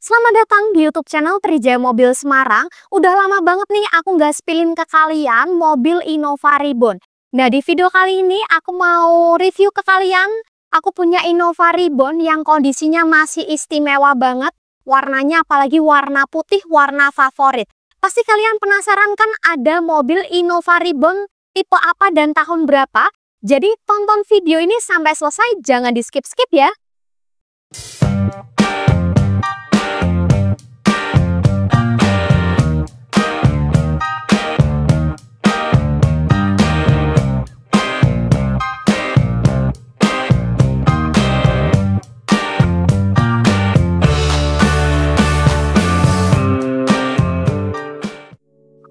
Selamat datang di YouTube channel Trijaya Mobil Semarang. Udah lama banget nih aku nggak spillin ke kalian mobil Innova Reborn. Nah, di video kali ini aku mau review ke kalian. Aku punya Innova Reborn yang kondisinya masih istimewa banget. Warnanya apalagi warna putih, warna favorit. Pasti kalian penasaran kan ada mobil Innova Reborn tipe apa dan tahun berapa? Jadi tonton video ini sampai selesai, jangan di skip-skip ya.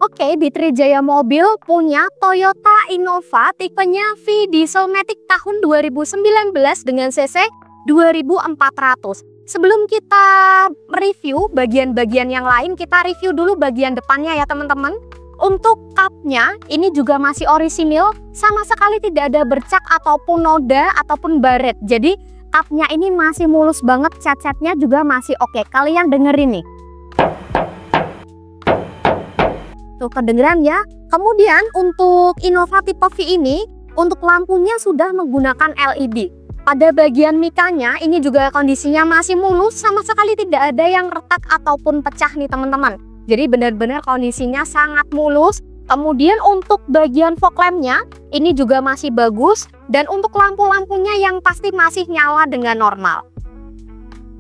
Oke, di Trijaya Mobil punya Toyota Innova tipenya V Dieselmatic tahun 2019 dengan cc 2400. Sebelum kita review bagian-bagian yang lain, kita review dulu bagian depannya ya teman-teman. Untuk kapnya ini juga masih orisinil, sama sekali tidak ada bercak ataupun noda ataupun baret. Jadi kapnya ini masih mulus banget, cat-catnya juga masih oke. Kalian dengerin nih. Tuh kedengeran ya. Kemudian untuk Innova tipe V ini, untuk lampunya sudah menggunakan LED. Pada bagian mikanya ini juga kondisinya masih mulus, sama sekali tidak ada yang retak ataupun pecah nih teman-teman. Jadi benar-benar kondisinya sangat mulus. Kemudian untuk bagian fog lampnya ini juga masih bagus, dan untuk lampu-lampunya yang pasti masih nyala dengan normal.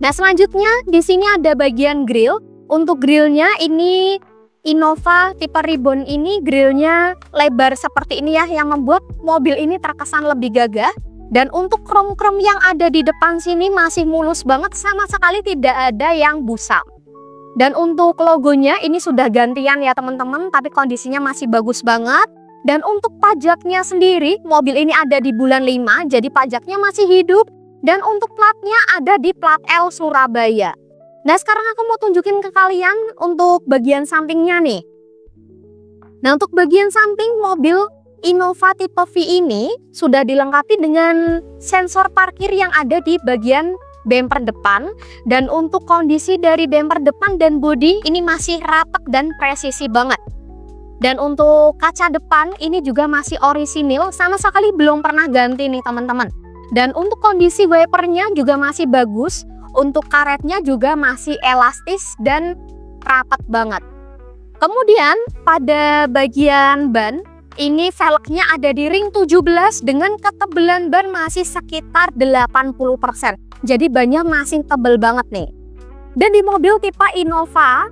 Nah, selanjutnya di sini ada bagian grill. Untuk grillnya ini Innova tipe Reborn ini grillnya lebar seperti ini ya, yang membuat mobil ini terkesan lebih gagah. Dan untuk krom-krom yang ada di depan sini masih mulus banget, sama sekali tidak ada yang busam. Dan untuk logonya ini sudah gantian ya teman-teman, tapi kondisinya masih bagus banget. Dan untuk pajaknya sendiri, mobil ini ada di bulan 5, jadi pajaknya masih hidup. Dan untuk platnya ada di plat L Surabaya. Nah, sekarang aku mau tunjukin ke kalian untuk bagian sampingnya nih. Nah, untuk bagian samping mobil Innova tipe V ini sudah dilengkapi dengan sensor parkir yang ada di bagian bumper depan. Dan untuk kondisi dari bumper depan dan bodi ini masih rapat dan presisi banget. Dan untuk kaca depan ini juga masih orisinil, sama sekali belum pernah ganti nih teman-teman. Dan untuk kondisi wipernya juga masih bagus. Untuk karetnya juga masih elastis dan rapat banget. Kemudian pada bagian ban ini velgnya ada di ring 17 dengan ketebalan ban masih sekitar 80%. Jadi bannya masih tebel banget nih. Dan di mobil tipe Innova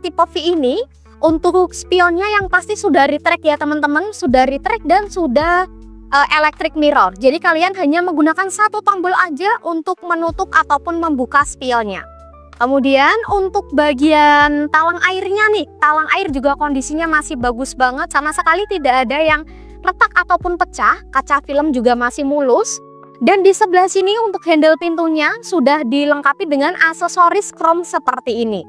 tipe V ini untuk spionnya yang pasti sudah retract ya teman-teman, sudah retract dan sudah electric mirror. Jadi kalian hanya menggunakan satu tombol aja untuk menutup ataupun membuka spionnya. Kemudian untuk bagian talang airnya nih, talang air juga kondisinya masih bagus banget, sama sekali tidak ada yang retak ataupun pecah. Kaca film juga masih mulus. Dan di sebelah sini untuk handle pintunya sudah dilengkapi dengan aksesoris chrome seperti ini.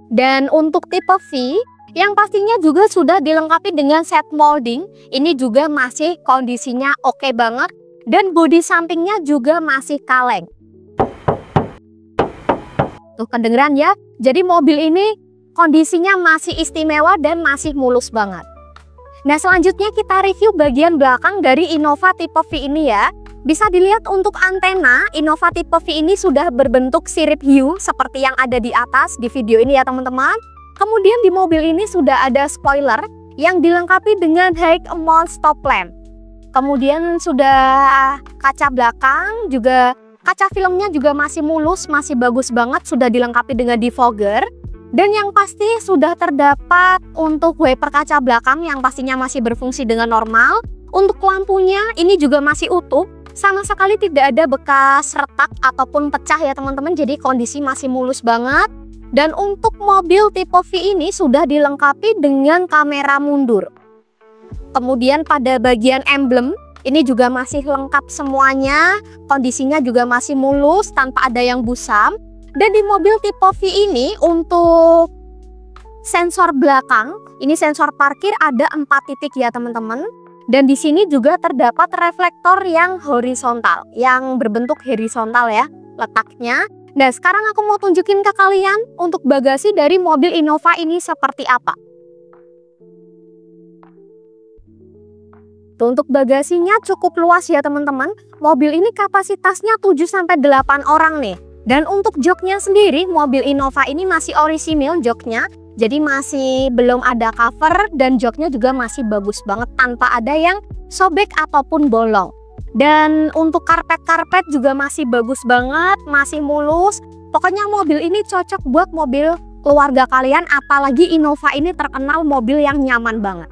Dan untuk tipe V yang pastinya juga sudah dilengkapi dengan set molding. Ini juga masih kondisinya oke banget. Dan bodi sampingnya juga masih kaleng. Tuh kedengeran ya. Jadi mobil ini kondisinya masih istimewa dan masih mulus banget. Nah, selanjutnya kita review bagian belakang dari Innova tipe V ini ya. Bisa dilihat untuk antena Innova tipe V ini sudah berbentuk sirip hiu seperti yang ada di atas di video ini ya teman-teman. Kemudian di mobil ini sudah ada spoiler yang dilengkapi dengan high mount stop lamp. Kemudian sudah kaca belakang, juga kaca filmnya juga masih mulus, masih bagus banget, sudah dilengkapi dengan defogger. Dan yang pasti sudah terdapat untuk wiper kaca belakang yang pastinya masih berfungsi dengan normal. Untuk lampunya ini juga masih utuh, sama sekali tidak ada bekas retak ataupun pecah ya teman-teman, jadi kondisi masih mulus banget. Dan untuk mobil tipe V ini sudah dilengkapi dengan kamera mundur. Kemudian pada bagian emblem ini juga masih lengkap semuanya. Kondisinya juga masih mulus tanpa ada yang busam. Dan di mobil tipe V ini untuk sensor belakang, ini sensor parkir ada 4 titik ya teman-teman. Dan di sini juga terdapat reflektor yang horizontal, yang berbentuk horizontal ya letaknya. Nah, sekarang aku mau tunjukin ke kalian untuk bagasi dari mobil Innova ini seperti apa. Untuk bagasinya cukup luas ya teman-teman. Mobil ini kapasitasnya 7-8 orang nih. Dan untuk joknya sendiri, mobil Innova ini masih orisinil joknya. Jadi masih belum ada cover dan joknya juga masih bagus banget tanpa ada yang sobek ataupun bolong. Dan untuk karpet-karpet juga masih bagus banget, masih mulus. Pokoknya mobil ini cocok buat mobil keluarga kalian, apalagi Innova ini terkenal mobil yang nyaman banget.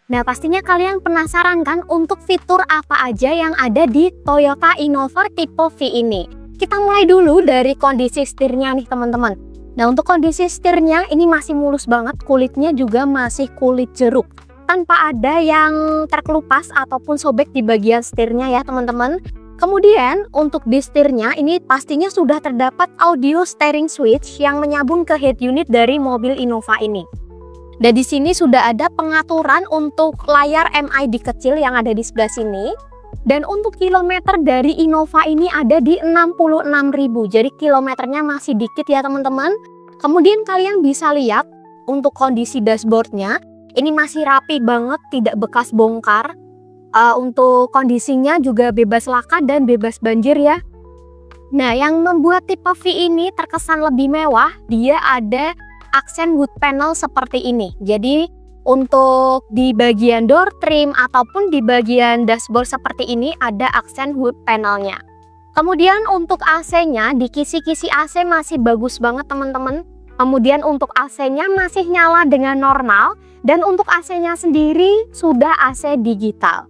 Nah, pastinya kalian penasaran kan untuk fitur apa aja yang ada di Toyota Innova tipe V ini. Kita mulai dulu dari kondisi setirnya nih teman-teman. Nah, untuk kondisi setirnya ini masih mulus banget, kulitnya juga masih kulit jeruk. Tanpa ada yang terkelupas ataupun sobek di bagian setirnya ya teman-teman. Kemudian untuk di setirnya ini pastinya sudah terdapat audio steering switch yang menyambung ke head unit dari mobil Innova ini. Dan di sini sudah ada pengaturan untuk layar MID kecil yang ada di sebelah sini. Dan untuk kilometer dari Innova ini ada di 66.000, jadi kilometernya masih dikit ya teman-teman. Kemudian kalian bisa lihat untuk kondisi dashboardnya, ini masih rapi banget, tidak bekas bongkar. Untuk kondisinya juga bebas laka dan bebas banjir ya. Nah, yang membuat tipe V ini terkesan lebih mewah, dia ada aksen wood panel seperti ini. Jadi untuk di bagian door trim ataupun di bagian dashboard seperti ini ada aksen wood panelnya. Kemudian untuk AC-nya, di kisi-kisi AC masih bagus banget teman-teman. Kemudian untuk AC-nya masih nyala dengan normal. Dan untuk AC-nya sendiri sudah AC digital.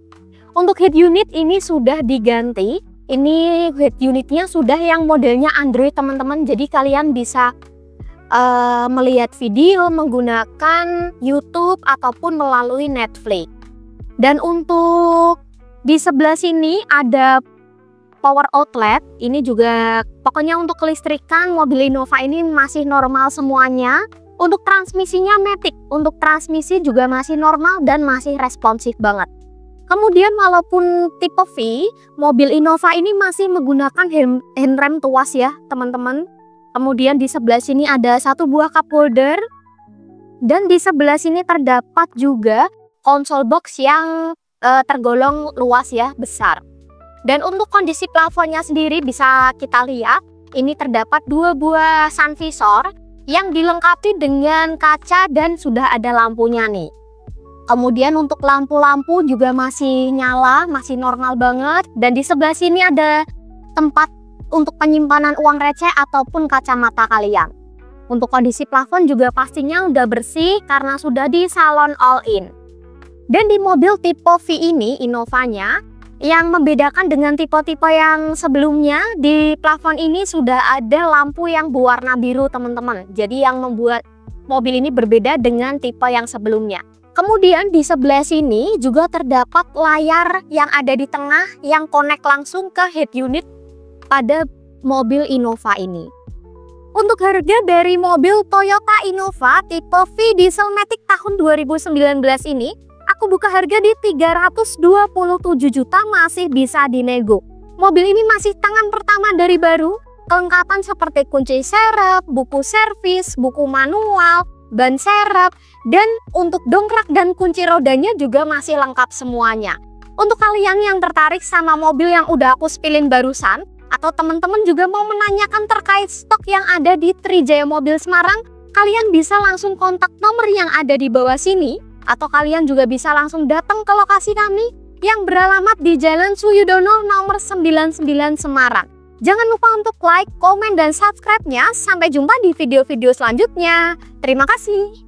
Untuk head unit ini sudah diganti. Ini head unitnya sudah yang modelnya Android teman-teman. Jadi kalian bisa melihat video menggunakan YouTube ataupun melalui Netflix. Dan untuk di sebelah sini ada power outlet. Ini juga pokoknya untuk kelistrikan mobil Innova ini masih normal semuanya. Untuk transmisinya matic, untuk transmisi juga masih normal dan masih responsif banget. Kemudian walaupun tipe V, mobil Innova ini masih menggunakan handrem tuas ya teman-teman. Kemudian di sebelah sini ada satu buah cup holder. Dan di sebelah sini terdapat juga konsol box yang tergolong luas ya, besar. Dan untuk kondisi plafonnya sendiri bisa kita lihat, ini terdapat dua buah sun visor yang dilengkapi dengan kaca dan sudah ada lampunya nih. Kemudian untuk lampu-lampu juga masih nyala, masih normal banget. Dan di sebelah sini ada tempat untuk penyimpanan uang receh ataupun kacamata kalian. Untuk kondisi plafon juga pastinya udah bersih karena sudah di salon all-in. Dan di mobil tipe V ini, Innovanya, yang membedakan dengan tipe-tipe yang sebelumnya, di plafon ini sudah ada lampu yang berwarna biru teman-teman. Jadi yang membuat mobil ini berbeda dengan tipe yang sebelumnya. Kemudian di sebelah sini juga terdapat layar yang ada di tengah yang connect langsung ke head unit pada mobil Innova ini. Untuk harga dari mobil Toyota Innova tipe V Dieselmatic tahun 2019 ini, aku buka harga di 327 juta, masih bisa dinego. Mobil ini masih tangan pertama dari baru, kelengkapan seperti kunci serep, buku servis, buku manual, ban serep, dan untuk dongkrak dan kunci rodanya juga masih lengkap semuanya. Untuk kalian yang tertarik sama mobil yang udah aku spillin barusan, atau teman-teman juga mau menanyakan terkait stok yang ada di Trijaya Mobil Semarang, kalian bisa langsung kontak nomor yang ada di bawah sini, atau kalian juga bisa langsung datang ke lokasi kami yang beralamat di Jalan Suyudono nomor 99 Semarang. Jangan lupa untuk like, komen, dan subscribe-nya. Sampai jumpa di video-video selanjutnya. Terima kasih.